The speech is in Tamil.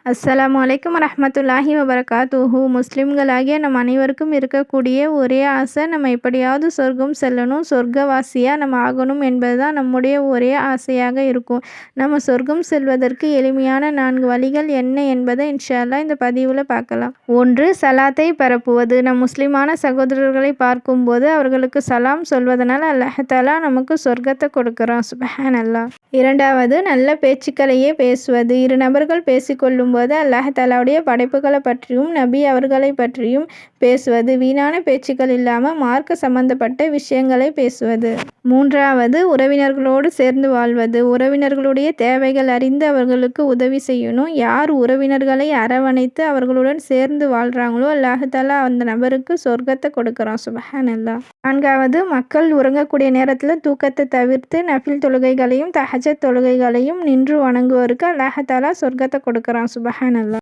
அஸ்ஸலாமு அலைக்கும் வரஹ்மத்துல்லாஹி வபரகாத்துஹு. முஸ்லிம்களாகிய நம் அனைவருக்கும் இருக்கக்கூடிய ஒரே ஆசை, நம்ம எப்படியாவது சொர்க்கம் செல்லணும், சொர்க்கவாசியாக நம்ம ஆகணும் என்பது தான் நம்முடைய ஒரே ஆசையாக இருக்கும். நம்ம சொர்க்கம் செல்வதற்கு எளிமையான 4 வழிகள் என்ன என்பதை இன்ஷா அல்லாஹ் இந்த பதிவில் பார்க்கலாம். 1. சலாத்தை பரப்புவது. நம் முஸ்லிமான சகோதரர்களை பார்க்கும்போது அவர்களுக்கு சலாம் சொல்வதனால் அல்லாஹ் தஆலா நமக்கு சொர்க்கத்தை கொடுக்குறான். சுப்ஹானல்லாஹ். 2. நல்ல பேச்சுக்களையே பேசுவது. இரு நபர்கள் பேசிக்கொள்ளும் போது அல்லாஹ் தஆலாவுடைய படைப்புகளை பற்றியும் நபி அவர்களை பற்றியும் பேசுவது. வீணான பேச்சுக்கள் இல்லாமல் மார்க்க சம்பந்தப்பட்ட விஷயங்களை பேசுவது. 3. உறவினர்களோடு சேர்ந்து வாழ்வது. உறவினர்களுடைய தேவைகள் அறிந்து அவர்களுக்கு உதவி செய்யணும். யார் உறவினர்களை அரவணைத்து அவர்களுடன் சேர்ந்து வாழ்கிறாங்களோ அல்லாஹ் தஆலா அந்த நபருக்கு சொர்க்கத்தை கொடுக்குறான். சுப்ஹானல்லாஹ். 4. மக்கள் உறங்கக்கூடிய நேரத்தில் தூக்கத்தை தவிர்த்து நஃபில் தொழுகைகளையும் தஹஜ்ஜத் தொழுகைகளையும் நின்று வணங்குவோருக்கு அல்லாஹ் தஆலா சொர்க்கத்தை கொடுக்குறான். சுப்ஹானல்லாஹ்.